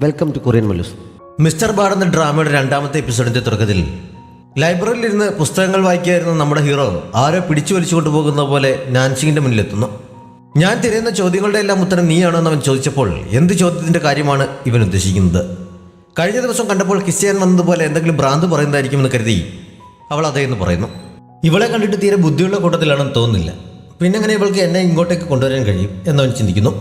Welcome to Korean Mallus. Mister Bad എന്ന ഡ്രാമയുടെ രണ്ടാമത്തെ എപ്പിസോഡിന്റെ തുടക്കത്തിൽ ലൈബ്രറിയിൽ ഇരുന്ന് പുസ്തകങ്ങൾ വായിക്കുകയായിരുന്ന നമ്മുടെ ഹീറോ ആരോ പിടിച്ചു വലിച്ചു കൊണ്ടുപോകുന്ന പോലെ നാൻസിങ്ങിന്റെ മുന്നിലെത്തുന്നു. ഞാൻ തിരയുന്ന ചോദ്യങ്ങളുടെ എല്ലാം ഉത്തരം നീയാണോ എന്ന് അവൻ ചോദിച്ചപ്പോൾ എന്ത് ചോദ്യത്തിന്റെ കാര്യമാണ് ഇവൻ ഉദ്ദേശിക്കുന്നത്? കഴിഞ്ഞ ദിവസം കണ്ടപ്പോൾ കിസ് ചെയ്യാൻ വന്നതുപോലെ എന്തെങ്കിലും ഭ്രാന്ത് പറയുന്നതായിരിക്കുമെന്ന് കരുതി അവൾ അതേന്ന് പറയുന്നു. ഇവളെ കണ്ടിട്ട് തീരെ ബുദ്ധിയുള്ള കൂട്ടത്തിലാണെന്ന് തോന്നുന്നില്ല. പിന്നെങ്ങനെ ഇവൾക്ക് എന്നെ ഇങ്ങോട്ടേക്ക് കൊണ്ടുവരാൻ കഴിയും എന്നവൻ ചിന്തിക്കുന്നു.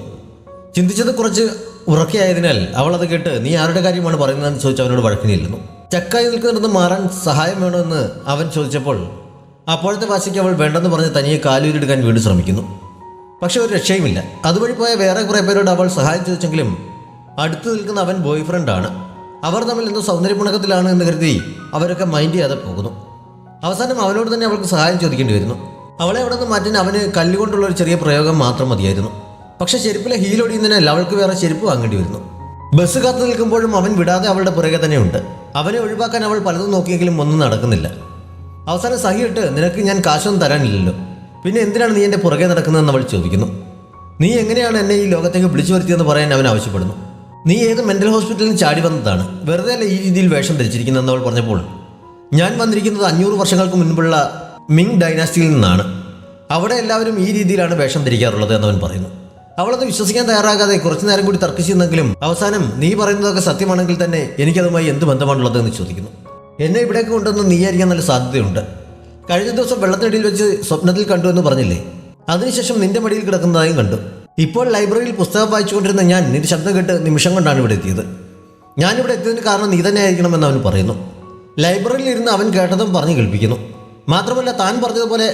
ചിന്തിച്ചത് കുറച്ച് ഉറക്കെയായതിനാൽ അവൾ അത് കേട്ട് നീ ആരുടെ കാര്യമാണ് പറയുന്നതെന്ന് ചോദിച്ച് അവനോട് വഴക്കിനില്ലെന്നു. ചക്കായി നിൽക്കുന്നിടന്ന് മാറാൻ സഹായം വേണമെന്ന് അവൻ ചോദിച്ചപ്പോൾ അപ്പോഴത്തെ വാശിക്ക് അവൾ വേണ്ടെന്ന് പറഞ്ഞ് തനിയെ കാലൂരിയെടുക്കാൻ വീണ്ടും ശ്രമിക്കുന്നു. പക്ഷെ ഒരു രക്ഷയുമില്ല. അതുവഴി പോയ വേറെ കുറേ പേരോട് അവൾ സഹായം ചോദിച്ചെങ്കിലും അടുത്ത് നിൽക്കുന്ന അവൻ ബോയ് ഫ്രണ്ടാണ്. അവർ തമ്മിൽ എന്തോ സൗന്ദര്യപ്പണക്കത്തിലാണ് എന്ന് കരുതി അവരൊക്കെ മൈൻഡ് ചെയ്യാതെ പോകുന്നു. അവസാനം അവനോട് തന്നെ അവൾക്ക് സഹായം ചോദിക്കേണ്ടി വരുന്നു. അവളെ അവിടെ നിന്ന് മാറ്റാൻ അവന് കല്ലുകൊണ്ടുള്ള ഒരു ചെറിയ പ്രയോഗം മാത്രം മതിയായിരുന്നു. പക്ഷെ ചെരുപ്പിലെ ഹീലൊടിയുന്നതിനാൽ അവൾക്ക് വേറെ ചെരുപ്പ് വാങ്ങേണ്ടി വരുന്നു. ബസ് കാത്തു നിൽക്കുമ്പോഴും അവൻ വിടാതെ അവളുടെ പുറകെ തന്നെയുണ്ട്. അവനെ ഒഴിവാക്കാൻ അവൾ പലതും നോക്കിയെങ്കിലും ഒന്നും നടക്കുന്നില്ല. അവസാനം സഹിയിട്ട് നിനക്ക് ഞാൻ കാശൊന്നും തരാനില്ലല്ലോ, പിന്നെ എന്തിനാണ് നീ എൻ്റെ പുറകെ നടക്കുന്നതെന്ന് അവൾ ചോദിക്കുന്നു. നീ എങ്ങനെയാണ് എന്നെ ഈ ലോകത്തേക്ക് വിളിച്ചു വരുത്തിയെന്ന് പറയാൻ അവൻ ആവശ്യപ്പെടുന്നു. നീ ഏത് മെൻ്റൽ ഹോസ്പിറ്റലിൽ ചാടി വന്നതാണ്, വെറുതെ അല്ല ഈ രീതിയിൽ വേഷം ധരിച്ചിരിക്കുന്നതെന്ന് അവൾ പറഞ്ഞപ്പോൾ ഞാൻ വന്നിരിക്കുന്നത് 500 വർഷങ്ങൾക്ക് മുൻപുള്ള മിങ് ഡൈനാസ്റ്റിയിൽ നിന്നാണ്. അവിടെ എല്ലാവരും ഈ രീതിയിലാണ് വേഷം ധരിക്കാറുള്ളത് എന്നവൻ പറയുന്നു. അവളത് വിശ്വസിക്കാൻ തയ്യാറാകാതെ കുറച്ചു നേരം കൂടി തർക്കിച്ചിരുന്നെങ്കിലും അവസാനം നീ പറയുന്നതൊക്കെ സത്യമാണെങ്കിൽ തന്നെ എനിക്കതുമായി എന്ത് ബന്ധമാണുള്ളത് എന്ന് ചോദിക്കുന്നു. എന്നെ ഇവിടേക്ക് കൊണ്ടുവന്ന് നീയായിരിക്കാൻ നല്ല സാധ്യതയുണ്ട്. കഴിഞ്ഞ ദിവസം വെള്ളത്തിനടിയിൽ വെച്ച് സ്വപ്നത്തിൽ കണ്ടു എന്ന് പറഞ്ഞില്ലേ, അതിനുശേഷം നിന്റെ മടിയിൽ കിടക്കുന്നതായും കണ്ടു. ഇപ്പോൾ ലൈബ്രറിയിൽ പുസ്തകം വായിച്ചുകൊണ്ടിരുന്ന ഞാൻ നിന്റെ ശബ്ദം കേട്ട് നിമിഷം കൊണ്ടാണ് ഇവിടെ എത്തിയത്. ഞാനിവിടെ എത്തിയതിന് കാരണം നീ തന്നെ ആയിരിക്കണമെന്ന് അവൻ പറയുന്നു. ലൈബ്രറിയിൽ ഇരുന്ന് അവൻ കേട്ടതും പറഞ്ഞു കേൾപ്പിക്കുന്നു. മാത്രമല്ല താൻ പറഞ്ഞതുപോലെ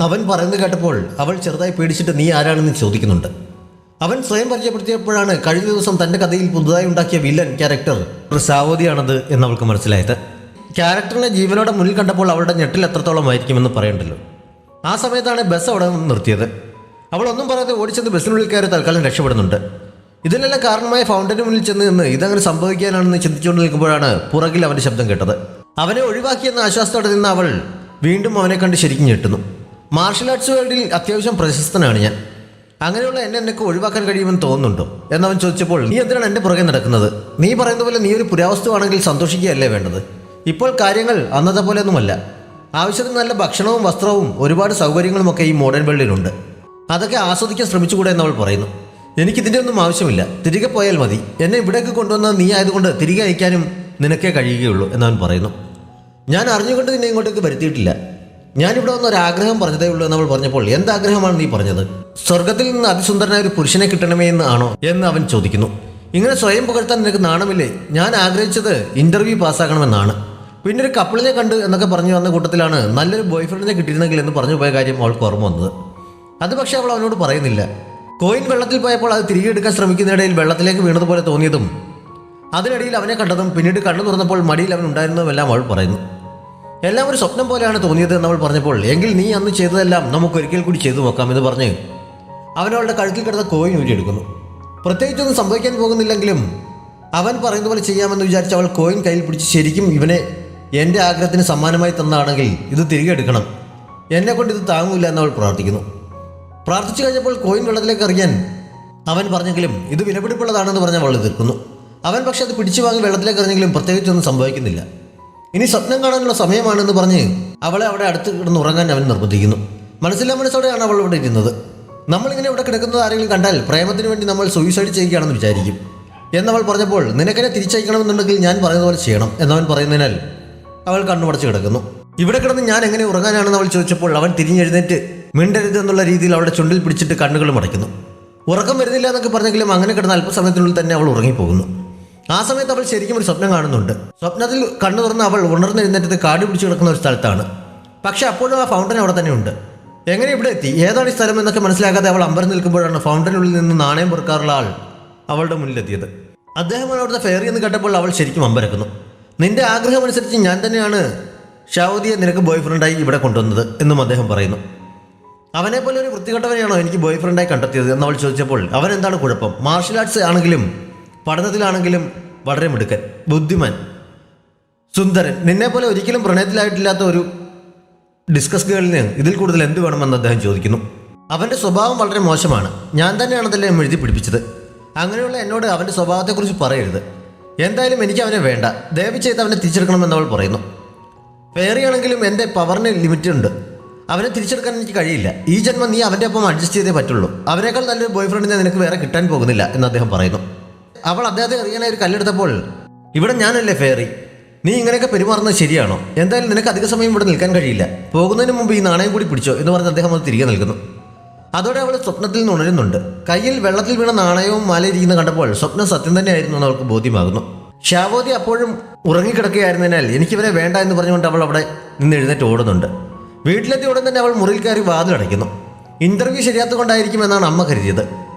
അവൻ പറയുന്നത് കേട്ടപ്പോൾ അവൾ ചെറുതായി പേടിച്ചിട്ട് നീ ആരാണെന്ന് ചോദിക്കുന്നുണ്ട്. അവൻ സ്വയം പരിചയപ്പെടുത്തിയപ്പോഴാണ് കഴിഞ്ഞ ദിവസം തൻ്റെ കഥയിൽ പുതുതായി ഉണ്ടാക്കിയ വില്ലൻ ക്യാരക്ടർ സാവോദിയാണത് എന്ന് അവൾക്ക് മനസ്സിലായത്. ക്യാരക്ടറിനെ ജീവനോടെ മുന്നിൽ കണ്ടപ്പോൾ അവളുടെ ഞെട്ടിൽ എത്രത്തോളം ആയിരിക്കുമെന്ന് പറയണ്ടല്ലോ. ആ സമയത്താണ് ബസ് അവിടെ നിന്ന് നിർത്തിയത്. അവൾ ഒന്നും പറയാതെ ഓടിച്ചെന്ന് ബസ്സിനുള്ളിൽ കയറി തൽക്കാലം രക്ഷപ്പെടുന്നുണ്ട്. ഇതിനെല്ലാം കാരണമായ ഫൗണ്ടന് മുന്നിൽ ചെന്ന് നിന്ന് ഇതങ്ങനെ സംഭവിക്കാനാണെന്ന് ചിന്തിച്ചുകൊണ്ട് നിൽക്കുമ്പോഴാണ് പുറകിൽ അവൻ്റെ ശബ്ദം കേട്ടത്. അവനെ ഒഴിവാക്കിയെന്ന ആശ്വാസത്തോടെ നിന്ന് അവൾ വീണ്ടും അവനെ കണ്ട് ശരിക്കും ഞെട്ടുന്നു. മാർഷൽ ആർട്സ് വേൾഡിൽ അത്യാവശ്യം പ്രശസ്തനാണ് ഞാൻ. അങ്ങനെയുള്ള എന്നെ ഒഴിവാക്കാൻ കഴിയുമെന്ന് തോന്നുന്നുണ്ടോ എന്നവൻ ചോദിച്ചപ്പോൾ നീ എന്തിനാണ് എൻ്റെ പുറകെ നടക്കുന്നത്? നീ പറയുന്ന പോലെ നീ ഒരു പുരാവസ്തുവാണെങ്കിൽ സന്തോഷിക്കുകയല്ലേ വേണ്ടത്? ഇപ്പോൾ കാര്യങ്ങൾ അന്നത്തെ പോലെയൊന്നുമല്ല. ആവശ്യത്തിന് നല്ല ഭക്ഷണവും വസ്ത്രവും ഒരുപാട് സൗകര്യങ്ങളുമൊക്കെ ഈ മോഡേൺ വേൾഡിലുണ്ട്. അതൊക്കെ ആസ്വദിക്കാൻ ശ്രമിച്ചുകൂടെ എന്നവൾ പറയുന്നു. എനിക്കിതിൻ്റെ ഒന്നും ആവശ്യമില്ല, തിരികെ പോയാൽ മതി. എന്നെ ഇവിടേക്ക് കൊണ്ടുവന്നത് നീ ആയതുകൊണ്ട് തിരികെ അയക്കാനും നിനക്കേ കഴിയുകയുള്ളൂ എന്നവൻ പറയുന്നു. ഞാൻ അറിഞ്ഞുകൊണ്ട് നിന്നെ ഇങ്ങോട്ടേക്ക് വരുത്തിയിട്ടില്ല. ഞാനിവിടെ വന്ന ഒരാഗ്രഹം പറഞ്ഞതേ ഉള്ളൂ എന്നവൾ പറഞ്ഞപ്പോൾ എന്താഗ്രഹമാണ് നീ പറഞ്ഞത്? സ്വർഗത്തിൽ നിന്ന് അതിസുന്ദരനായ ഒരു പുരുഷനെ കിട്ടണമേ എന്ന് ആണോ എന്ന് അവൻ ചോദിക്കുന്നു. ഇങ്ങനെ സ്വയം പുകഴ്ത്താൻ നിനക്ക് നാണമില്ലേ? ഞാൻ ആഗ്രഹിച്ചത് ഇന്റർവ്യൂ പാസ്സാക്കണമെന്നാണ്. പിന്നെ ഒരു കപ്പിളിനെ കണ്ട് എന്നൊക്കെ പറഞ്ഞു വന്ന കൂട്ടത്തിലാണ് നല്ലൊരു ബോയ് ഫ്രണ്ടിനെ കിട്ടിയിരുന്നെങ്കിൽ എന്ന് പറഞ്ഞു പോയ കാര്യം അവൾക്ക് ഓർമ്മ വന്നത്. അത് പക്ഷെ അവൾ അവനോട് പറയുന്നില്ല. കോയിൻ വെള്ളത്തിൽ പോയപ്പോൾ അത് തിരികെ എടുക്കാൻ ശ്രമിക്കുന്നതിനിടയിൽ വെള്ളത്തിലേക്ക് വീണതുപോലെ തോന്നിയതും അതിനിടയിൽ അവനെ കണ്ടതും പിന്നീട് കണ്ണു തുറന്നപ്പോൾ മടിയിൽ അവൻ ഉണ്ടായിരുന്നതുമെല്ലാം അവൾ പറയുന്നു. എല്ലാം ഒരു സ്വപ്നം പോലെയാണ് തോന്നിയത് എന്നവൾ പറഞ്ഞപ്പോൾ എങ്കിൽ നീ അന്ന് ചെയ്തതെല്ലാം നമുക്ക് ഒരിക്കൽ കൂടി ചെയ്തു നോക്കാം എന്ന് പറഞ്ഞ് അവനവളുടെ കഴുത്തിൽ കിടന്ന കോയിൻ ഊരിയെടുക്കുന്നു. പ്രത്യേകിച്ചൊന്നും സംഭവിക്കാൻ പോകുന്നില്ലെങ്കിലും അവൻ പറയുന്ന പോലെ ചെയ്യാമെന്ന് വിചാരിച്ച് അവൾ കോയിൻ കയ്യിൽ പിടിച്ച് ശരിക്കും ഇവനെ എൻ്റെ ആഗ്രഹത്തിന് സമ്മാനമായി തന്നാണെങ്കിൽ ഇത് തിരികെ എടുക്കണം, എന്നെ കൊണ്ട് ഇത് താങ്ങൂല്ല എന്നവൾ പ്രാർത്ഥിക്കുന്നു. പ്രാർത്ഥിച്ചു കഴിഞ്ഞപ്പോൾ കോയിൻ വെള്ളത്തിലേക്ക് എറിയാൻ അവൻ പറഞ്ഞെങ്കിലും ഇത് വിലപിടിപ്പുള്ളതാണെന്ന് പറഞ്ഞ് അവൾ എതിർക്കുന്നു. അവൻ പക്ഷെ അത് പിടിച്ചു വാങ്ങി വെള്ളത്തിലേക്ക് എറിഞ്ഞെങ്കിലും പ്രത്യേകിച്ചൊന്നും സംഭവിക്കുന്നില്ല. ഇനി സ്വപ്നം കാണാനുള്ള സമയമാണെന്ന് പറഞ്ഞ് അവളെ അവിടെ അടുത്ത് കിടന്ന് ഉറങ്ങാൻ അവൻ നിർബന്ധിക്കുന്നു. മനസ്സില്ലാ മനസ്സോടെയാണ് അവൾ ഇവിടെ ഇരുന്നത്. നമ്മളിങ്ങനെ ഇവിടെ കിടക്കുന്നത് ആരെങ്കിലും കണ്ടാൽ പ്രേമത്തിന് വേണ്ടി നമ്മൾ സൂയിസൈഡ് ചെയ്യുകയാണെന്ന് വിചാരിക്കും എന്നവൾ പറഞ്ഞപ്പോൾ നിനക്കെന്നെ തിരിച്ചയക്കണമെന്നുണ്ടെങ്കിൽ ഞാൻ പറയുന്നതുപോലെ ചെയ്യണം എന്നവൻ പറയുന്നതിനാൽ അവൾ കണ്ണുമടച്ച് കിടക്കുന്നു. ഇവിടെ കിടന്ന് ഞാൻ എങ്ങനെ ഉറങ്ങാനാണെന്ന് അവൾ ചോദിച്ചപ്പോൾ അവൻ തിരിഞ്ഞെഴുന്നേറ്റ് മിണ്ടരുത് എന്നുള്ള രീതിയിൽ അവളുടെ ചുണ്ടിൽ പിടിച്ചിട്ട് കണ്ണുകളും അടയ്ക്കുന്നു. ഉറക്കം വരുന്നില്ല എന്നൊക്കെ പറഞ്ഞെങ്കിലും അങ്ങനെ കിടന്ന അല്പസമയത്തിനുള്ളിൽ തന്നെ അവൾ ഉറങ്ങിപ്പോകുന്നു. ആ സമയത്ത് അവൾ ശരിക്കും ഒരു സ്വപ്നം കാണുന്നുണ്ട്. സ്വപ്നത്തിൽ കണ്ണു തുറന്ന് അവൾ ഉണർന്നെഴുന്നേറ്റത് കാട് പിടിച്ച് കിടക്കുന്ന ഒരു സ്ഥലത്താണ്. പക്ഷെ അപ്പോഴും ആ ഫൗണ്ടൻ അവിടെ തന്നെ ഉണ്ട്. എങ്ങനെ ഇവിടെ എത്തി, ഏതാണ് ഈ സ്ഥലം എന്നൊക്കെ മനസ്സിലാക്കാതെ അവൾ അമ്പരം നിൽക്കുമ്പോഴാണ് ഫൗണ്ടനുള്ളിൽ നിന്ന് നാണയം പെറുക്കാറുള്ള ആൾ അവളുടെ മുന്നിലെത്തിയത്. അദ്ദേഹമാണ് അവിടുത്തെ ഫെയറി എന്ന് കേട്ടപ്പോൾ അവൾ ശരിക്കും അമ്പരക്കുന്നു. നിന്റെ ആഗ്രഹം അനുസരിച്ച് ഞാൻ തന്നെയാണ് ഷാവോദിയെ നിനക്ക് ബോയ് ഫ്രണ്ടായി ഇവിടെ കൊണ്ടുവന്നത് എന്നും അദ്ദേഹം പറയുന്നു. അവനെപ്പോലെ ഒരു വൃത്തികെട്ടവനെയാണോ എനിക്ക് ബോയ് ഫ്രണ്ടായി കണ്ടെത്തിയത് എന്നവൾ ചോദിച്ചപ്പോൾ അവൻ എന്താണ് കുഴപ്പം? മാർഷൽ ആർട്സ് ആണെങ്കിലും പഠനത്തിലാണെങ്കിലും വളരെ മിടുക്കൻ, ബുദ്ധിമാൻ, സുന്ദരൻ, നിന്നെപ്പോലെ ഒരിക്കലും പ്രണയത്തിലായിട്ടില്ലാത്ത ഒരു ഡിസ്കസ് ഗേളിന് ഇതിൽ കൂടുതൽ എന്ത് വേണമെന്ന് അദ്ദേഹം ചോദിക്കുന്നു. അവൻ്റെ സ്വഭാവം വളരെ മോശമാണ്. ഞാൻ തന്നെയാണ് അതെല്ലാം എഴുതി പിടിപ്പിച്ചത്. അങ്ങനെയുള്ള എന്നോട് അവൻ്റെ സ്വഭാവത്തെക്കുറിച്ച് പറയരുത്. എന്തായാലും എനിക്ക് അവനെ വേണ്ട, ദയവ് ചെയ്ത് അവനെ തിരിച്ചെടുക്കണമെന്ന് അവൾ പറയുന്നു. ഫെയറിയാണെങ്കിലും എൻ്റെ പവറിന് ലിമിറ്റ് ഉണ്ട്, അവനെ തിരിച്ചെടുക്കാൻ എനിക്ക് കഴിയില്ല. ഈ ജന്മം നീ അവൻ്റെ ഒപ്പം അഡ്ജസ്റ്റ് ചെയ്തേ പറ്റുള്ളൂ. അവനേക്കാൾ നല്ലൊരു ബോയ് ഫ്രണ്ടിനെ നിനക്ക് വേറെ കിട്ടാൻ പോകുന്നില്ല എന്ന് അദ്ദേഹം പറയുന്നു. അവൾ അദ്ദേഹത്തെ എറിയാനായി ഒരു കല്ലെടുത്തപ്പോൾ, ഇവിടെ ഞാനല്ലേ ഫെയറി, നീ ഇങ്ങനെയൊക്കെ പെരുമാറുന്നത് ശരിയാണോ? എന്തായാലും നിനക്ക് അധിക സമയം ഇവിടെ നിൽക്കാൻ കഴിയില്ല, പോകുന്നതിന് മുമ്പ് ഈ നാണയം കൂടി പിടിച്ചോ എന്ന് പറഞ്ഞ് അദ്ദേഹം അത് തിരികെ നൽകുന്നു. അതോടെ അവൾ സ്വപ്നത്തിൽ നിന്ന് ഉണരുന്നുണ്ട്. കയ്യിൽ വെള്ളത്തിൽ വീണ നാണയവും മാലയിരിക്കുന്ന കണ്ടപ്പോൾ സ്വപ്നം സത്യം തന്നെയായിരുന്നു എന്ന് അവൾക്ക് ബോധ്യമാകുന്നു. ഷാവോതി അപ്പോഴും ഉറങ്ങിക്കിടക്കുകയായിരുന്നതിനാൽ എനിക്കിവരെ വേണ്ട എന്ന് പറഞ്ഞുകൊണ്ട് അവൾ അവിടെ നിന്ന് എഴുന്നേറ്റ് ഓടുന്നുണ്ട്. വീട്ടിലെത്തി ഉടൻ തന്നെ അവൾ മുറിയിൽ കയറി വാതിലടയ്ക്കുന്നു. ഇന്റർവ്യൂ ശരിയാത്തുകൊണ്ടായിരിക്കും എന്നാണ് അമ്മ കരുതിയത്.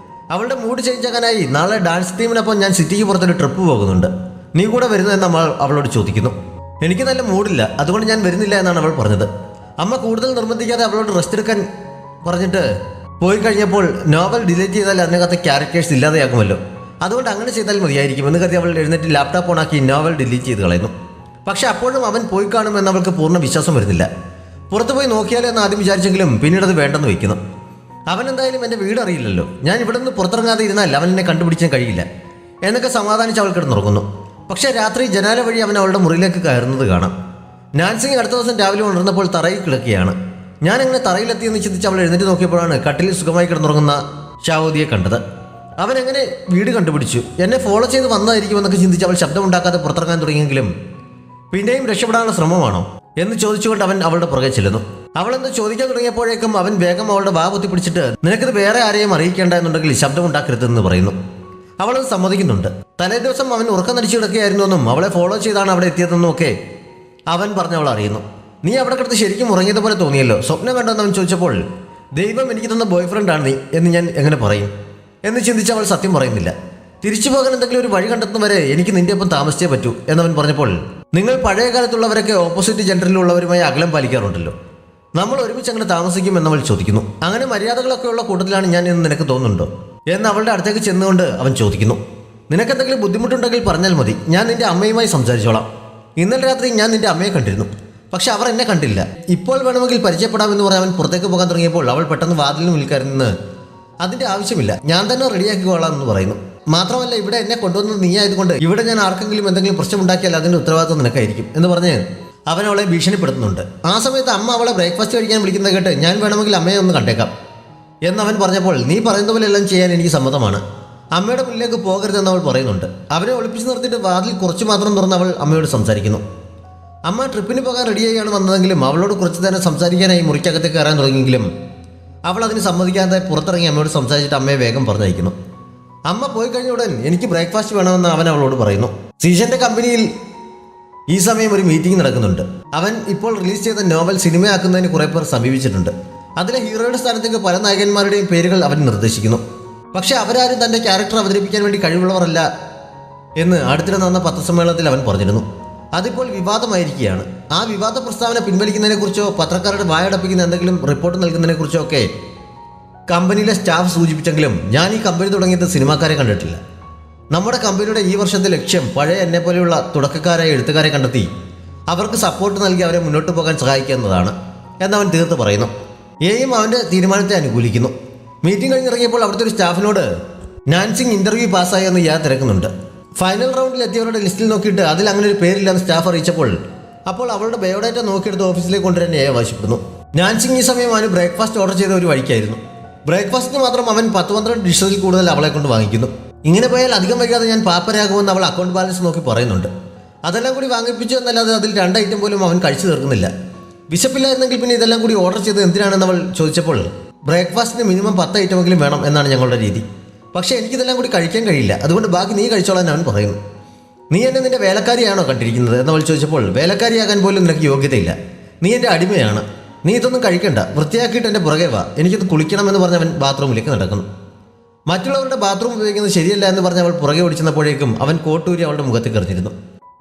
അവളുടെ മൂഡ് ചേഞ്ച് ആക്കാനായി നാളെ ഡാൻസ് ടീമിനൊപ്പം ഞാൻ സിറ്റിക്ക് പുറത്തൊരു ട്രിപ്പ് പോകുന്നുണ്ട്, നീ കൂടെ വരുന്നതെന്ന് അമ്മ അവളോട് ചോദിക്കുന്നു. എനിക്ക് നല്ല മൂഡില്ല, അതുകൊണ്ട് ഞാൻ വരുന്നില്ല എന്നാണ് അവൾ പറഞ്ഞത്. അമ്മ കൂടുതൽ നിർബന്ധിക്കാതെ അവളോട് റെസ്റ്റ് എടുക്കാൻ പറഞ്ഞിട്ട് പോയി കഴിഞ്ഞപ്പോൾ നോവൽ ഡിലീറ്റ് ചെയ്താൽ അതിനകത്ത് ക്യാരക്ടേഴ്സ് ഇല്ലാതെയാകുമല്ലോ, അതുകൊണ്ട് അങ്ങനെ ചെയ്താൽ മതിയായിരിക്കും എന്ന് കരുതി അവൾ എഴുന്നേറ്റ് ലാപ്ടോപ്പ് ഓണാക്കി നോവൽ ഡിലീറ്റ് ചെയ്ത് കളയുന്നു. പക്ഷെ അപ്പോഴും അവൻ പോയി കാണുമെന്ന് അവൾക്ക് പൂർണ്ണ വിശ്വാസം വരുന്നില്ല. പുറത്തു പോയി നോക്കിയാലോ എന്ന് ആദ്യം വിചാരിച്ചെങ്കിലും പിന്നീട് അത് വേണ്ടെന്ന് വയ്ക്കുന്നു. അവൻ എന്തായാലും എൻ്റെ വീട് അറിയില്ലല്ലോ, ഞാൻ ഇവിടെ നിന്ന് പുറത്തിറങ്ങാതെ ഇരുന്നാൽ അവൻ എന്നെ കണ്ടുപിടിക്കാൻ കഴിയില്ല എന്നൊക്കെ സമാധാനിച്ച് അവൾ കിടന്നുറങ്ങുന്നു. പക്ഷേ രാത്രി ജനാല വഴി അവൻ അവളുടെ മുറിയിലേക്ക് കയറുന്നത് കാണാം. നാൻസിങ് അടുത്ത ദിവസം രാവിലെ ഉണർന്നപ്പോൾ തറയിൽ കിടക്കുകയാണ്. ഞാൻ എങ്ങനെ തറയിലെത്തിയെന്ന് ചിന്തിച്ച് അവൾ എഴുന്നേറ്റ് നോക്കിയപ്പോഴാണ് കട്ടിലിൽ സുഖമായി കിടന്നുറങ്ങുന്ന ഷാവോദിയെ കണ്ടത്. അവൻ എങ്ങനെ വീട് കണ്ടുപിടിച്ചു, എന്നെ ഫോളോ ചെയ്ത് വന്നതായിരിക്കുമെന്നൊക്കെ ചിന്തിച്ച് അവൾ ശബ്ദമുണ്ടാക്കാതെ പുറത്തിറങ്ങാൻ തുടങ്ങിയെങ്കിലും പിന്നെയും രക്ഷപ്പെടാനുള്ള ശ്രമമാണോ എന്ന് ചോദിച്ചുകൊണ്ട് അവൻ അവളുടെ പുറകെ ചെല്ലുന്നു. അവളെന്ന് ചോദിക്കാൻ തുടങ്ങിയപ്പോഴേക്കും അവൻ വേഗം അവളുടെ വാ കുത്തിപ്പിടിച്ചിട്ട് നിനക്കിത് വേറെ ആരെയും അറിയിക്കേണ്ട എന്നുണ്ടെങ്കിൽ ശബ്ദമുണ്ടാക്കരുതെന്ന് പറയുന്നു. അവളത് സമ്മതിക്കുന്നുണ്ട്. തലേ ദിവസം അവൻ ഉറക്കം നടിച്ചു കിടക്കുകയായിരുന്നുവെന്നും അവളെ ഫോളോ ചെയ്താണ് അവിടെ എത്തിയതെന്നും ഒക്കെ അവൻ പറഞ്ഞവൾ അറിയുന്നു. നീ അവിടെ കിടത്ത് ശരിക്കും ഉറങ്ങിയതുപോലെ തോന്നിയല്ലോ, സ്വപ്നം കണ്ടെന്ന് അവൻ ചോദിച്ചപ്പോൾ ദൈവം എനിക്ക് തന്ന ബോയ് ഫ്രണ്ടാണ് നീ എന്ന് ഞാൻ എങ്ങനെ പറയും എന്ന് ചിന്തിച്ച് അവൾ സത്യം പറയുന്നില്ല. തിരിച്ചു പോകാൻ എന്തെങ്കിലും ഒരു വഴി കണ്ടെത്തുന്നവരെ എനിക്ക് നിന്റെ ഒപ്പം താമസിച്ചേ പറ്റൂ എന്നവൻ പറഞ്ഞപ്പോൾ, നിങ്ങൾ പഴയ കാലത്തുള്ളവരൊക്കെ ഓപ്പോസിറ്റ് ജെൻഡറിലുള്ളവരുമായി അകലം പാലിക്കാറുണ്ടല്ലോ, നമ്മൾ ഒരുമിച്ച് അങ്ങനെ താമസിക്കും എന്നവൾ ചോദിക്കുന്നു. അങ്ങനെ മര്യാദകളൊക്കെ ഉള്ള കൂട്ടത്തിലാണ് ഞാൻ എന്ന് നിനക്ക് തോന്നുന്നുണ്ടോ എന്ന് അവളുടെ അടുത്തേക്ക് ചെന്നുകൊണ്ട് അവൻ ചോദിക്കുന്നു. നിനക്കെന്തെങ്കിലും ബുദ്ധിമുട്ടുണ്ടെങ്കിൽ പറഞ്ഞാൽ മതി, ഞാൻ നിന്റെ അമ്മയുമായി സംസാരിച്ചോളാം. ഇന്നലെ രാത്രി ഞാൻ നിന്റെ അമ്മയെ കണ്ടിരുന്നു, പക്ഷെ അവർ എന്നെ കണ്ടില്ല. ഇപ്പോൾ വേണമെങ്കിൽ പരിചയപ്പെടാമെന്ന് പറഞ്ഞ് അവൻ പുറത്തേക്ക് പോകാൻ തുടങ്ങിയപ്പോൾ അവൾ പെട്ടെന്ന് വാതിലിന് മുന്നിൽ അതിന്റെ ആവശ്യമില്ല, ഞാൻ തന്നെ റെഡിയാക്കിക്കോളാം എന്ന് പറയുന്നു. മാത്രമല്ല ഇവിടെ എന്നെ കൊണ്ടുവന്നത് നീ ആയതുകൊണ്ട് ഇവിടെ ഞാൻ ആർക്കെങ്കിലും എന്തെങ്കിലും പ്രശ്നമുണ്ടാക്കിയാൽ അതിന്റെ ഉത്തരവാദിത്വം നിനക്കായിരിക്കും എന്ന് പറഞ്ഞ് അവൻ അവളെ ഭീഷണിപ്പെടുത്തുന്നുണ്ട്. ആ സമയത്ത് അമ്മ അവളെ ബ്രേക്ക്ഫാസ്റ്റ് കഴിക്കാൻ വിളിക്കുന്നത് കേട്ട് ഞാൻ വേണമെങ്കിൽ അമ്മയെ ഒന്ന് കണ്ടേക്കാം എന്നവൻ പറഞ്ഞപ്പോൾ, നീ പറയുന്ന പോലെ എല്ലാം ചെയ്യാൻ എനിക്ക് സമ്മതമാണ്, അമ്മയുടെ മുന്നിലേക്ക് പോകരുതെന്ന് അവൾ പറയുന്നുണ്ട്. അവനെ ഒളിപ്പിച്ച് നിർത്തിയിട്ട് വാതിൽ കുറച്ച് മാത്രം തുറന്ന് അവൾ അമ്മയോട് സംസാരിക്കുന്നു. അമ്മ ട്രിപ്പിന് പോകാൻ റെഡിയായാണ് വന്നതെങ്കിലും അവളോട് കുറച്ച് നേരം സംസാരിക്കാനായി മുറിക്കകത്തേക്ക് കയറാൻ തുടങ്ങിയെങ്കിലും അവൾ അതിന് സമ്മതിക്കാതെ പുറത്തിറങ്ങി അമ്മയോട് സംസാരിച്ചിട്ട് അമ്മയെ വേഗം പറഞ്ഞയക്കുന്നു. അമ്മ പോയി കഴിഞ്ഞ ഉടൻ എനിക്ക് ബ്രേക്ക്ഫാസ്റ്റ് വേണമെന്ന് അവൻ അവളോട് പറയുന്നു. സീഷന്റെ കമ്പനിയിൽ ഈ സമയം ഒരു മീറ്റിംഗ് നടക്കുന്നുണ്ട്. അവൻ ഇപ്പോൾ റിലീസ് ചെയ്ത നോവൽ സിനിമയാക്കുന്നതിന് കുറെ പേർ സമീപിച്ചിട്ടുണ്ട്. അതിലെ ഹീറോയുടെ സ്ഥാനത്തേക്ക് പല നായകന്മാരുടെയും പേരുകൾ അവൻ നിർദ്ദേശിക്കുന്നു. പക്ഷെ അവരാരും തന്റെ ക്യാരക്ടർ അവതരിപ്പിക്കാൻ വേണ്ടി കഴിവുള്ളവരല്ല എന്ന് അടുത്തിടെ നടന്ന പത്രസമ്മേളനത്തിൽ അവൻ പറഞ്ഞിരുന്നു. അതിപ്പോൾ വിവാദമായിരിക്കുകയാണ്. ആ വിവാദ പ്രസ്താവന പിൻവലിക്കുന്നതിനെക്കുറിച്ചോ പത്രക്കാരുടെ വായടപ്പിക്കുന്ന എന്തെങ്കിലും റിപ്പോർട്ട് നൽകുന്നതിനെക്കുറിച്ചോ ഒക്കെ കമ്പനിയിലെ സ്റ്റാഫ് സൂചിപ്പിച്ചെങ്കിലും ഞാൻ ഈ കമ്പനി തുടങ്ങിയത് സിനിമാക്കാരെ കണ്ടിട്ടില്ല. നമ്മുടെ കമ്പനിയുടെ ഈ വർഷത്തെ ലക്ഷ്യം പഴയ എന്നെ പോലെയുള്ള തുടക്കക്കാരായ എഴുത്തുകാരെ കണ്ടെത്തി അവർക്ക് സപ്പോർട്ട് നൽകി അവരെ മുന്നോട്ട് പോകാൻ സഹായിക്കുക എന്നതാണ് എന്നവൻ തീർത്ത് പറയുന്നു. എയും അവൻ്റെ തീരുമാനത്തെ അനുകൂലിക്കുന്നു. മീറ്റിംഗ് കഴിഞ്ഞിറങ്ങിയപ്പോൾ അവിടുത്തെ ഒരു സ്റ്റാഫിനോട് നാൻസിങ് ഇന്റർവ്യൂ പാസ്സായി എന്ന് ഞാൻ തിരക്കുന്നുണ്ട്. ഫൈനൽ റൗണ്ടിൽ എത്തിയവരുടെ ലിസ്റ്റിൽ നോക്കിയിട്ട് അതിൽ അങ്ങനെ ഒരു പേരില്ലെന്ന് സ്റ്റാഫ് അറിയിച്ചപ്പോൾ അപ്പോൾ അവളുടെ ബയോഡാറ്റ നോക്കിയെടുത്ത് ഓഫീസിലേക്ക് കൊണ്ടുവരാൻ എ ആവശ്യപ്പെടുന്നു. നാൻസിങ് ഈ സമയം അവന് ബ്രേക്ക്ഫാസ്റ്റ് ഓർഡർ ചെയ്ത ഒരു വഴിക്കായിരുന്നു. ബ്രേക്ക്ഫാസ്റ്റിന് മാത്രം അവൻ 10-12 ഡിഷസിൽ കൂടുതൽ അവളെ കൊണ്ട് വാങ്ങിക്കുന്നു. ഇങ്ങനെ പോയാൽ അധികം വൈകാതെ ഞാൻ പാപ്പരാകുമെന്ന് അവൾ അക്കൗണ്ട് ബാലൻസ് നോക്കി പറയുന്നുണ്ട്. അതെല്ലാം കൂടി വാങ്ങിപ്പിച്ചു എന്നല്ലാതെ അതിൽ 2 ഐറ്റം പോലും അവൻ കഴിച്ചു തീർക്കുന്നില്ല. വിശപ്പില്ലായിരുന്നെങ്കിൽ പിന്നെ ഇതെല്ലാം കൂടി ഓർഡർ ചെയ്ത് എന്തിനാണെന്ന് അവൾ ചോദിച്ചപ്പോൾ ബ്രേക്ക്ഫാസ്റ്റിന് മിനിമം 10 ഐറ്റമെങ്കിലും വേണം എന്നാണ് ഞങ്ങളുടെ രീതി. പക്ഷേ എനിക്കിതെല്ലാം കൂടി കഴിക്കാൻ കഴിയില്ല, അതുകൊണ്ട് ബാക്കി നീ കഴിച്ചോളാൻ അവൻ പറയുന്നു. നീ എന്നെ നിന്റെ വേലക്കാരിയാണോ കണ്ടിരിക്കുന്നത് എന്നവൾ ചോദിച്ചപ്പോൾ വേലക്കാരിയാകാൻ പോലും നിനക്ക് യോഗ്യതയില്ല, നീ എൻ്റെ അടിമയാണ്, നീ ഇതൊന്നും കഴിക്കണ്ട, വൃത്തിയാക്കിയിട്ട് എൻ്റെ പുറകെ വാ, എനിക്കിത് കുളിക്കണമെന്ന് പറഞ്ഞ് അവൻ ബാത്റൂമിലേക്ക് നടക്കുന്നു. മറ്റുള്ളവരുടെ ബാത്റൂം ഉപയോഗിക്കുന്നത് ശരിയല്ല എന്ന് പറഞ്ഞ് അവൾ പുറകെ ഓടിച്ചെന്നപ്പോഴേക്കും അവൻ കോട്ടൂരി അവളുടെ മുഖത്തേക്ക് എറിഞ്ഞിരുന്നു.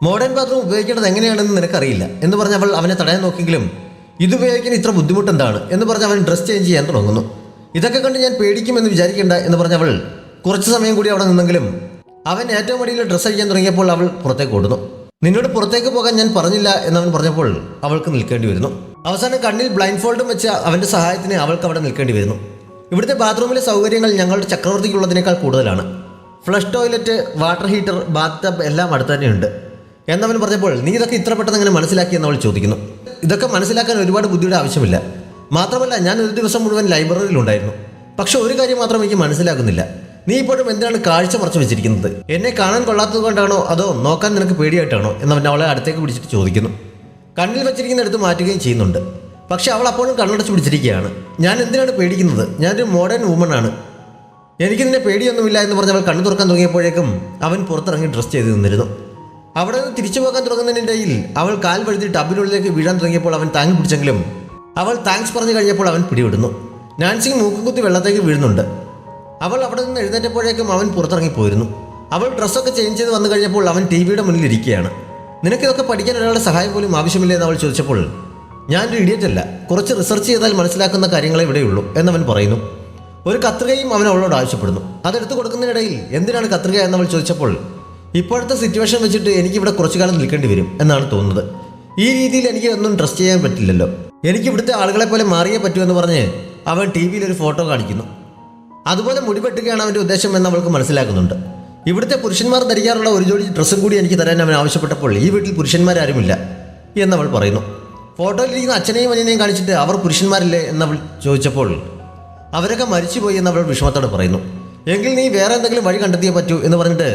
മോഡേൺ ബാത്റൂം ഉപയോഗിക്കേണ്ടത് എങ്ങനെയാണെന്ന് നിനക്കറിയില്ല എന്ന് പറഞ്ഞ് അവൾ അവനെ തടയാൻ നോക്കിയെങ്കിലും ഇതുപയോഗിക്കാൻ ഇത്ര ബുദ്ധിമുട്ടെന്താണ് എന്ന് പറഞ്ഞ് അവൻ ഡ്രസ് ചേഞ്ച് ചെയ്യാൻ തുടങ്ങുന്നു. ഇതൊക്കെ കണ്ട് ഞാൻ പേടിക്കുമെന്ന് വിചാരിക്കേണ്ട എന്ന് പറഞ്ഞ് അവൾ കുറച്ച് സമയം കൂടി അവിടെ നിന്നെങ്കിലും അവൻ ഏറ്റവും അടിയിൽ ഡ്രസ്സ് അഴിക്കാൻ തുടങ്ങിയപ്പോൾ അവൾ പുറത്തേക്ക് ഓടുന്നു. നിന്നോട് പുറത്തേക്ക് പോകാൻ ഞാൻ പറഞ്ഞില്ല എന്നവൻ പറഞ്ഞപ്പോൾ അവൾക്ക് നിൽക്കേണ്ടി വരുന്നു. അവസാനം കണ്ണിൽ ബ്ലൈൻഡ് ഫോൾഡും വെച്ച അവൻ്റെ സഹായത്തിന് അവൾക്ക് അവിടെ നിൽക്കേണ്ടി വരുന്നു. ഇവിടുത്തെ ബാത്റൂമിലെ സൗകര്യങ്ങൾ ഞങ്ങളുടെ ചക്രവർത്തിക്കുള്ളതിനേക്കാൾ കൂടുതലാണ്. Flush toilet, water heater, bath tub എല്ലാം അടുത്ത് തന്നെയുണ്ട് എന്നവൻ പറഞ്ഞപ്പോൾ നീ ഇതൊക്കെ ഇത്ര പെട്ടെന്ന് എങ്ങനെ മനസ്സിലാക്കിയെന്ന് അവൾ ചോദിക്കുന്നു. ഇതൊക്കെ മനസ്സിലാക്കാൻ ഒരുപാട് ബുദ്ധിയുടെ ആവശ്യമില്ല. മാത്രമല്ല ഞാൻ ഒരു ദിവസം മുഴുവൻ ലൈബ്രറിയിലുണ്ടായിരുന്നു. പക്ഷെ ഒരു കാര്യം മാത്രം എനിക്ക് മനസ്സിലാക്കുന്നില്ല. നീ ഇപ്പോഴും എന്തിനാണ് കാഴ്ച മറച്ചു വെച്ചിരിക്കുന്നത്? എന്നെ കാണാൻ കൊള്ളാത്തത് കൊണ്ടാണോ അതോ നോക്കാൻ നിനക്ക് പേടിയായിട്ടാണോ എന്നവൻ അവളെ അടുത്തേക്ക് പിടിച്ചിട്ട് ചോദിക്കുന്നു. കണ്ണിൽ വെച്ചിരിക്കുന്ന എടുത്ത് മാറ്റുകയും ചെയ്യുന്നുണ്ട്. പക്ഷെ അവൾ അപ്പോഴും കണ്ണടച്ച് പിടിച്ചിരിക്കുകയാണ്. ഞാൻ എന്തിനാണ് പേടിക്കുന്നത്? ഞാനൊരു മോഡേൺ വുമൺ ആണ്. എനിക്ക് നിന്നെ പേടിയൊന്നുമില്ല എന്ന് പറഞ്ഞ് അവൾ കണ്ണു തുറക്കാൻ തുടങ്ങിയപ്പോഴേക്കും അവൻ പുറത്തിറങ്ങി ഡ്രസ് ചെയ്ത് നിന്നിരുന്നു. അവിടെ നിന്ന് തിരിച്ചു പോകാൻ തുടങ്ങുന്നതിനിടയിൽ അവൾ കാൽ വഴുതി ടബിനുള്ളിലേക്ക് വീഴാൻ തുടങ്ങിയപ്പോൾ അവൻ താങ്ങി പിടിച്ചെങ്കിലും അവൾ താങ്ക്സ് പറഞ്ഞു കഴിഞ്ഞപ്പോൾ അവൻ പിടിവിടുന്നു. നാൻസി മൂക്കും കുത്തി വെള്ളത്തേക്ക് വീഴുന്നുണ്ട്. അവൾ അവിടെ നിന്ന് എഴുന്നേറ്റപ്പോഴേക്കും അവൻ പുറത്തിറങ്ങിപ്പോയിരുന്നു. അവൾ ഡ്രസ്സൊക്കെ ചേഞ്ച് ചെയ്ത് വന്നു കഴിഞ്ഞപ്പോൾ അവൻ ടി വിയുടെ മുന്നിൽ ഇരിക്കുകയാണ്. നിനക്കിതൊക്കെ പഠിക്കാൻ ഒരാളുടെ സഹായം പോലും ആവശ്യമില്ല എന്ന് അവൾ ചോദിച്ചപ്പോൾ ഞാനൊരു ഇഡിയറ്റ് അല്ല, കുറച്ച് റിസർച്ച് ചെയ്താൽ മനസ്സിലാക്കുന്ന കാര്യങ്ങളെ ഇവിടെയുള്ളൂ എന്നവൻ പറയുന്നു. ഒരു കത്രികയും അവൻ അവളോട് ആവശ്യപ്പെടുന്നു. അതെടുത്തു കൊടുക്കുന്നതിനിടയിൽ എന്തിനാണ് കത്രിക എന്നവൾ ചോദിച്ചപ്പോൾ ഇപ്പോഴത്തെ സിറ്റുവേഷൻ വെച്ചിട്ട് എനിക്കിവിടെ കുറച്ചു കാലം നിൽക്കേണ്ടി വരും എന്നാണ് തോന്നുന്നത്. ഈ രീതിയിൽ എനിക്ക് ഒന്നും ട്രസ്റ്റ് ചെയ്യാൻ പറ്റില്ലല്ലോ. എനിക്ക് ഇവിടുത്തെ ആളുകളെ പോലെ മാറിയേ പറ്റൂ എന്ന് പറഞ്ഞ് അവൻ ടി വിയിൽ ഒരു ഫോട്ടോ കാണിക്കുന്നു. അതുപോലെ മുടിപെട്ടുകയാണ് അവൻ്റെ ഉദ്ദേശം എന്ന് അവൾക്ക് മനസ്സിലാക്കുന്നുണ്ട്. ഇവിടുത്തെ പുരുഷന്മാർ ധരിക്കാറുള്ള ഒരു ജോഡി ഡ്രസ്സും കൂടി എനിക്ക് തരാൻ അവൻ ആവശ്യപ്പെട്ടപ്പോൾ ഈ വീട്ടിൽ പുരുഷന്മാരാരുമില്ല എന്നവൾ പറയുന്നു. ഫോട്ടോയിലിരിക്കുന്ന അച്ഛനെയും അനിയനെയും കാണിച്ചിട്ട് അവർ പുരുഷന്മാരില്ലേ എന്നവൾ ചോദിച്ചപ്പോൾ അവരൊക്കെ മരിച്ചുപോയി എന്നവൾ വിഷമത്തോടെ പറയുന്നു. എങ്കിൽ നീ വേറെ എന്തെങ്കിലും വഴി കണ്ടെത്തിയേ പറ്റൂ എന്ന് പറഞ്ഞിട്ട്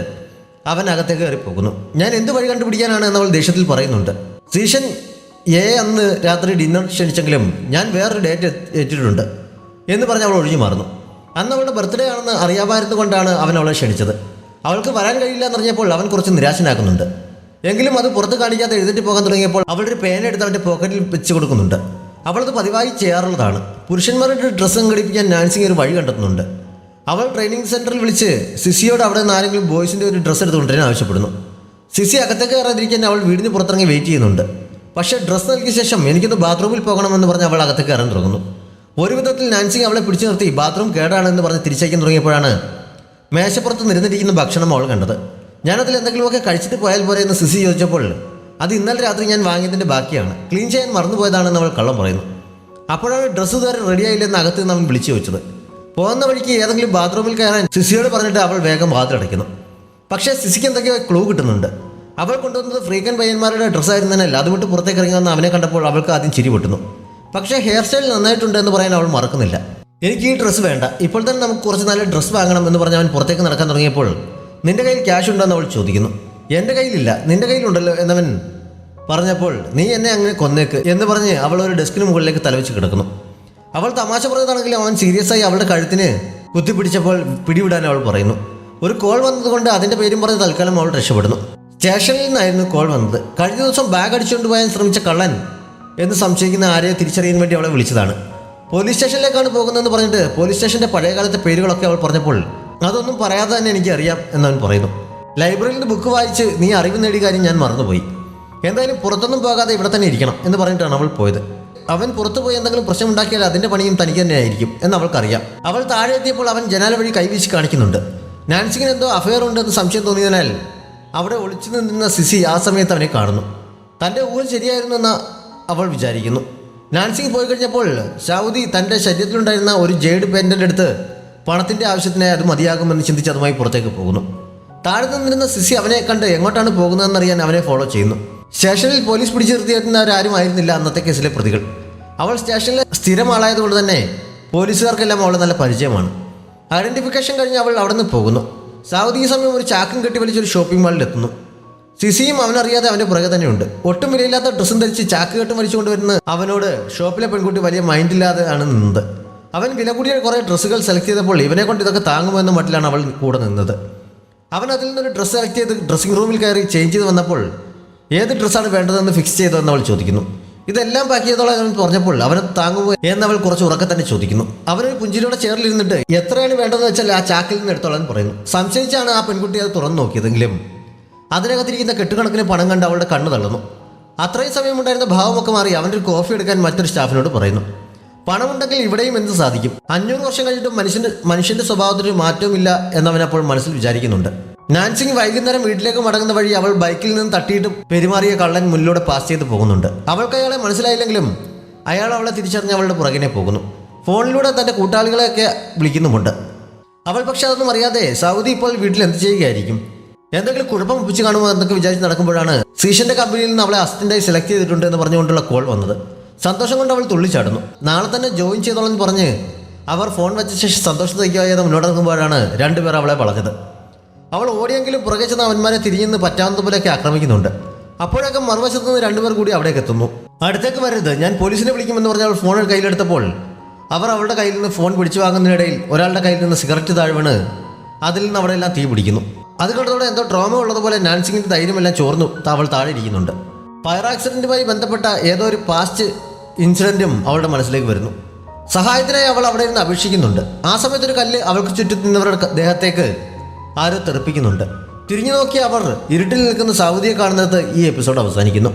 അവൻ അകത്തേക്ക് കയറി പോകുന്നു. ഞാൻ എന്ത് വഴി കണ്ടുപിടിക്കാനാണ് എന്നവൾ ദേഷ്യത്തിൽ പറയുന്നുണ്ട്. സീസൺ എ അന്ന് രാത്രി ഡിന്നർ ക്ഷണിച്ചെങ്കിലും ഞാൻ വേറൊരു ഡേറ്റ് ഏറ്റിട്ടുണ്ട് എന്ന് പറഞ്ഞ് അവൾ ഒഴിഞ്ഞു മാറുന്നു. അന്ന് അവളുടെ ബർത്ത്ഡേ ആണെന്ന് അറിയാമായിരുന്നു കൊണ്ടാണ് അവൻ അവളെ ക്ഷണിച്ചത്. അവൾക്ക് വരാൻ കഴിയില്ല എന്നറിഞ്ഞപ്പോൾ അവൻ കുറച്ച് നിരാശനാക്കുന്നുണ്ട്. എങ്കിലും അത് പുറത്ത് കാണിക്കാതെ എഴുന്നേറ്റ് പോകാൻ തുടങ്ങിയപ്പോൾ അവളൊരു പേന എടുത്ത് അവൻ്റെ പോക്കറ്റിൽ വെച്ച് കൊടുക്കുന്നുണ്ട്. അവളത് പതിവായി ചെയ്യാറുള്ളതാണ്. പുരുഷന്മാരുടെ ഡ്രസ്സ് സംഘടിപ്പിക്കാൻ നാൻസി ഒരു വഴി കണ്ടെത്തുന്നുണ്ട്. അവൾ ട്രെയിനിങ് സെൻറ്ററിൽ വിളിച്ച് സിസിയോട് അവിടെ നിന്ന് ആരെങ്കിലും ബോയ്സിൻ്റെ ഒരു ഡ്രസ്സ് എടുത്ത് കൊണ്ടുവരാൻ ആവശ്യപ്പെടുന്നു. സിസി അകത്തേക്ക് കയറാതിരിക്കാൻ അവൾ വീടിന് പുറത്തിറങ്ങി വെയിറ്റ് ചെയ്യുന്നുണ്ട്. പക്ഷേ ഡ്രസ്സ് നൽകിയ ശേഷം എനിക്കൊന്ന് ബാത്റൂമിൽ പോകണമെന്ന് പറഞ്ഞ് അവൾ അകത്തേക്ക് കയറാൻ തുടങ്ങുന്നു. ഒരു വിധത്തിൽ നാൻസി അവളെ പിടിച്ചു നിർത്തി ബാത്റൂം കേടാണെന്ന് പറഞ്ഞ് തിരിച്ചയക്കാൻ തുടങ്ങിയപ്പോഴാണ് മേശപ്പുറത്ത് നിരന്നിരിക്കുന്ന ഭക്ഷണം അവൾ കണ്ടത്. ഞാനതിൽ എന്തെങ്കിലുമൊക്കെ കഴിച്ചിട്ട് പോയാൽ പോരെ എന്ന് സിസി ചോദിച്ചപ്പോൾ അത് ഇന്നലെ രാത്രി ഞാൻ വാങ്ങിയതിൻ്റെ ബാക്കിയാണ്, ക്ലീൻ ചെയ്യാൻ മറന്നുപോയതാണെന്ന് അവൾ കള്ളം പറയുന്നു. അപ്പോഴാണ് ഡ്രസ്സ് ഇതുവരെ റെഡിയായില്ലെന്ന് അകത്ത് നിന്ന് അവൻ വിളിച്ചു ചോദിച്ചത്. പോകുന്ന വഴിക്ക് ഏതെങ്കിലും ബാത്റൂമിൽ കയറാൻ സിസിയോട് പറഞ്ഞിട്ട് അവൾ വേഗം വാതിലടയ്ക്കുന്നു. പക്ഷേ സിസിക്ക് എന്തൊക്കെയോ ക്ലൂ കിട്ടുന്നുണ്ട്. അവൾ കൊണ്ടുവന്നത് ഫ്രീക്കൻ പയ്യന്മാരുടെ ഡ്രസ്സായിരുന്നതിനാൽ അത് വിട്ട് പുറത്തേക്ക് ഇറങ്ങി വന്ന് അവനെ കണ്ടപ്പോൾ അവൾക്ക് ആദ്യം ചിരി പൊട്ടുന്നു. പക്ഷേ ഹെയർ സ്റ്റൈൽ നന്നായിട്ടുണ്ട് എന്ന് പറയാൻ അവൾ മറക്കുന്നില്ല. എനിക്ക് ഈ ഡ്രസ്സ് വേണ്ട, ഇപ്പോൾ തന്നെ നമുക്ക് കുറച്ച് നല്ല ഡ്രസ്സ് വാങ്ങണം എന്ന് പറഞ്ഞ് അവൻ പുറത്തേക്ക് നടക്കാൻ തുടങ്ങിയപ്പോൾ നിന്റെ കയ്യിൽ ക്യാഷ് ഉണ്ടോ എന്ന് അവൾ ചോദിക്കുന്നു. എൻ്റെ കയ്യിലില്ല, നിന്റെ കയ്യിലുണ്ടല്ലോ എന്നവൻ പറഞ്ഞപ്പോൾ നീ എന്നെ അങ്ങനെ കൊന്നേക്ക് എന്ന് പറഞ്ഞ് അവൾ ഒരു ഡെസ്കിന് മുകളിലേക്ക് തലവെച്ച് കിടക്കുന്നു. അവൾ തമാശ പറഞ്ഞതാണെങ്കിലും അവൻ സീരിയസ് ആയി അവളുടെ കഴുത്തിന് കുത്തിപ്പിടിച്ചപ്പോൾ പിടിവിടാൻ അവൾ പറയുന്നു. ഒരു കോൾ വന്നതുകൊണ്ട് അതിൻ്റെ പേരും പറഞ്ഞ് തൽക്കാലം അവൾ രക്ഷപ്പെടുന്നു. സ്റ്റേഷനിൽ നിന്നായിരുന്നു കോൾ വന്നത്. കഴിഞ്ഞ ദിവസം ബാഗ് അടിച്ചുകൊണ്ട് പോകാൻ ശ്രമിച്ച കള്ളൻ എന്ന് സംശയിക്കുന്ന ആരെയോ തിരിച്ചറിയാൻ വേണ്ടി അവളെ വിളിച്ചതാണ്. പോലീസ് സ്റ്റേഷനിലേക്കാണ് പോകുന്നതെന്ന് പറഞ്ഞിട്ട് പോലീസ് സ്റ്റേഷൻ്റെ പഴയകാലത്തെ പേരുകളൊക്കെ അവൾ പറഞ്ഞപ്പോൾ അതൊന്നും പറയാതെ തന്നെ എനിക്കറിയാം എന്നവൻ പറയുന്നു. ലൈബ്രറിയിൽ നിന്ന് ബുക്ക് വായിച്ച് നീ അറിവ് നേടിയ കാര്യം ഞാൻ മറന്നുപോയി. എന്തായാലും പുറത്തൊന്നും പോകാതെ ഇവിടെ തന്നെ ഇരിക്കണം എന്ന് പറഞ്ഞിട്ടാണ് അവൾ പോയത്. അവൻ പുറത്തു പോയി എന്തെങ്കിലും പ്രശ്നം ഉണ്ടാക്കിയാൽ അതിൻ്റെ പണിയും തനിക്ക് തന്നെ ആയിരിക്കും എന്ന് അവൾക്കറിയാം. അവൾ താഴെ എത്തിയപ്പോൾ അവൻ ജനാല വഴി കൈവീശി കാണിക്കുന്നുണ്ട്. നാൻസിങ്ങിന് എന്തോ അഫെയർ ഉണ്ടെന്ന് സംശയം തോന്നിയതിനാൽ അവിടെ ഒളിച്ചു നിന്ന സിസി ആ സമയത്ത് അവനെ കാണുന്നു. തൻ്റെ ഊഹം ശരിയായിരുന്നു എന്ന് അവൾ വിചാരിക്കുന്നു. നാൻസിങ് പോയി കഴിഞ്ഞപ്പോൾ സൗദി തൻ്റെ ശരീരത്തിലുണ്ടായിരുന്ന ഒരു ജേഡ് പെൻഡൻ്റ് എടുത്ത് പണത്തിൻ്റെ ആവശ്യത്തിനായി അത് മതിയാകുമെന്ന് ചിന്തിച്ച് അതുമായി പുറത്തേക്ക് പോകുന്നു. താഴെ നിന്നിരുന്ന സിസി അവനെ കണ്ട് എങ്ങോട്ടാണ് പോകുന്നതെന്നറിയാൻ അവനെ ഫോളോ ചെയ്യുന്നു. സ്റ്റേഷനിൽ പോലീസ് പിടിച്ചു നിർത്തിയിരുന്നവരാരും ആയിരുന്നില്ല അന്നത്തെ കേസിലെ പ്രതികൾ. അവൾ സ്റ്റേഷനിലെ സ്ഥിരം ആളായതുകൊണ്ട് തന്നെ പോലീസുകാർക്കെല്ലാം അവളെ നല്ല പരിചയമാണ്. ഐഡൻറ്റിഫിക്കേഷൻ കഴിഞ്ഞ് അവൾ അവിടെ നിന്ന് പോകുന്നു. സൗദി ഈ സമയം ഒരു ചാക്കും കെട്ടി വലിച്ചൊരു ഷോപ്പിംഗ് മാളിൽ എത്തുന്നു. സിസിയും അവനറിയാതെ അവൻ്റെ പുറകെ തന്നെയുണ്ട്. ഒട്ടും വിലയില്ലാത്ത ഡ്രസ്സും ധരിച്ച് ചാക്ക് കെട്ടും വലിച്ചുകൊണ്ടുവരുന്ന അവനോട് ഷോപ്പിലെ പെൺകുട്ടി വലിയ മൈൻഡില്ലാതെ ആണ് നിന്നത്. അവൻ വില കൂടിയ കുറേ ഡ്രസ്സുകൾ സെലക്ട് ചെയ്തപ്പോൾ ഇവനെ കൊണ്ട് ഇതൊക്കെ താങ്ങുമോ എന്ന മട്ടിലാണ് അവൾ കൂടെ നിന്നത്. അവൻ അതിൽ നിന്നൊരു ഡ്രസ്സ് സെലക്ട് ചെയ്ത് ഡ്രസ്സിംഗ് റൂമിൽ കയറി ചേഞ്ച് ചെയ്ത് വന്നപ്പോൾ ഏത് ഡ്രസ്സാണ് വേണ്ടതെന്ന് ഫിക്സ് ചെയ്തതെന്ന് അവൾ ചോദിക്കുന്നു. ഇതെല്ലാം പാക്ക് ചെയ്തോളാം അവൻ പറഞ്ഞപ്പോൾ അവനെ താങ്ങുമോ എന്നവൾ കുറച്ച് ഉറക്കെ തന്നെ ചോദിക്കുന്നു. അവനൊരു പുഞ്ചിരിയുടെ ചേറിലിരുന്നിട്ട് എത്രയാണ് വേണ്ടതെന്ന് വെച്ചാൽ ആ ചാക്കിൽ നിന്ന് എടുത്തോളാൻ പറയുന്നു. സംശയിച്ചാണ് ആ പെൺകുട്ടി അത് തുറന്നു നോക്കിയതെങ്കിലും അതിനകത്തിരിക്കുന്ന കെട്ടുകണക്കിന് പണം കണ്ട് അവളുടെ കണ്ണ് തള്ളുന്നു. അത്രയും സമയമുണ്ടായിരുന്ന ഭാവമൊക്കെ മാറി അവൻ്റെ ഒരു കോഫി എടുക്കാൻ മറ്റൊരു സ്റ്റാഫിനോട് പറയുന്നു. പണമുണ്ടെങ്കിൽ ഇവിടെയും എന്ത് സാധിക്കും? 500 വർഷം കഴിഞ്ഞിട്ടും മനുഷ്യന്റെ സ്വഭാവത്തിൽ മാറ്റവുമില്ല എന്നവനപ്പോൾ മനസ്സിൽ വിചാരിക്കുന്നുണ്ട്. നാൻസിങ് വൈകുന്നേരം വീട്ടിലേക്ക് മടങ്ങുന്ന വഴി അവൾ ബൈക്കിൽ നിന്ന് തട്ടിയിട്ട് പെരുമാറിയ കള്ളൻ മുന്നിലൂടെ പാസ് ചെയ്ത് പോകുന്നുണ്ട്. അവൾക്ക് അയാളെ മനസ്സിലായില്ലെങ്കിലും അയാൾ അവളെ തിരിച്ചറിഞ്ഞ് അവളുടെ പുറകിനെ പോകുന്നു. ഫോണിലൂടെ തൻ്റെ കൂട്ടാളികളെയൊക്കെ വിളിക്കുന്നുമുണ്ട്. അവൾ പക്ഷെ അതൊന്നും അറിയാതെ സൗദി ഇപ്പോൾ വീട്ടിൽ എന്ത് ചെയ്യുകയായിരിക്കും, എന്തെങ്കിലും കുഴപ്പം ഒപ്പിച്ച് കാണുമോ എന്നൊക്കെ വിചാരിച്ച് നടക്കുമ്പോഴാണ് സീഷന്റെ കമ്പനിയിൽ നിന്ന് അവളെ അസിസ്റ്റന്റായി സെലക്ട് ചെയ്തിട്ടുണ്ട് എന്ന് പറഞ്ഞുകൊണ്ടുള്ള കോൾ വന്നത്. സന്തോഷം കൊണ്ട് അവൾ തുള്ളിച്ചാടുന്നു. നാളെ തന്നെ ജോയിൻ ചെയ്തോളെന്ന് പറഞ്ഞ് അവർ ഫോൺ വെച്ച ശേഷം സന്തോഷത്തേക്കാതെ മുന്നോട്ട് നിൽക്കുമ്പോഴാണ് രണ്ടുപേർ അവളെ വളഞ്ഞത്. അവൾ ഓടിയെങ്കിലും പുറകെ ചെന്ന് അവന്മാരെ തിരിഞ്ഞെന്ന് പറ്റാവുന്ന പോലെയൊക്കെ ആക്രമിക്കുന്നുണ്ട്. അപ്പോഴൊക്കെ മറുവശത്ത് നിന്ന് രണ്ടുപേർ കൂടി അവിടേക്ക് എത്തുന്നു. അടുത്തേക്ക് വരരുത്, ഞാൻ പോലീസിനെ വിളിക്കുമെന്ന് പറഞ്ഞ് അവൾ ഫോൺ കയ്യിലെടുത്തപ്പോൾ അവർ അവളുടെ കയ്യിൽ നിന്ന് ഫോൺ പിടിച്ചു വാങ്ങുന്നതിനിടയിൽ ഒരാളുടെ കയ്യിൽ നിന്ന് സിഗരറ്റ് താഴ്വണ് അതിൽ നിന്ന് അവിടെ എല്ലാം തീ പിടിക്കുന്നു. അത് കണ്ടതോടെ എന്തോ ട്രോമ ഉള്ളതുപോലെ നാൻസിങ്ങിന്റെ ധൈര്യമെല്ലാം ചോർന്നു അവൾ താഴെ ഇരിക്കുന്നുണ്ട്. ഫയർ ആക്സിഡന്റുമായി ബന്ധപ്പെട്ട ഏതോ ഒരു പാസ്റ്റ് ഇൻസിഡന്റും അവളുടെ മനസ്സിലേക്ക് വരുന്നു. സഹായത്തിനായി അവൾ അവിടെ നിന്ന് അപേക്ഷിക്കുന്നുണ്ട്. ആ സമയത്തൊരു കല്ല് അവൾക്ക് ചുറ്റും നിന്നവരുടെ ദേഹത്തേക്ക് ആരോ തെറിപ്പിക്കുന്നുണ്ട്. തിരിഞ്ഞു നോക്കി അവർ ഇരുട്ടിൽ നിൽക്കുന്ന സൗദിയെ കാണുന്നത് ഈ എപ്പിസോഡ് അവസാനിക്കുന്നു.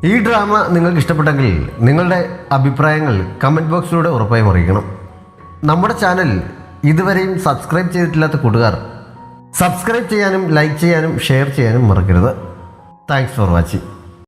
ഈ ഡ്രാമ നിങ്ങൾക്ക് ഇഷ്ടപ്പെട്ടെങ്കിൽ നിങ്ങളുടെ അഭിപ്രായങ്ങൾ കമൻറ്റ് ബോക്സിലൂടെ ഉറപ്പായും അറിയിക്കണം. നമ്മുടെ ചാനൽ ഇതുവരെയും സബ്സ്ക്രൈബ് ചെയ്തിട്ടില്ലാത്ത കൂട്ടുകാർ സബ്സ്ക്രൈബ് ചെയ്യാനും ലൈക്ക് ചെയ്യാനും ഷെയർ ചെയ്യാനും മറക്കരുത്. Thanks for watching.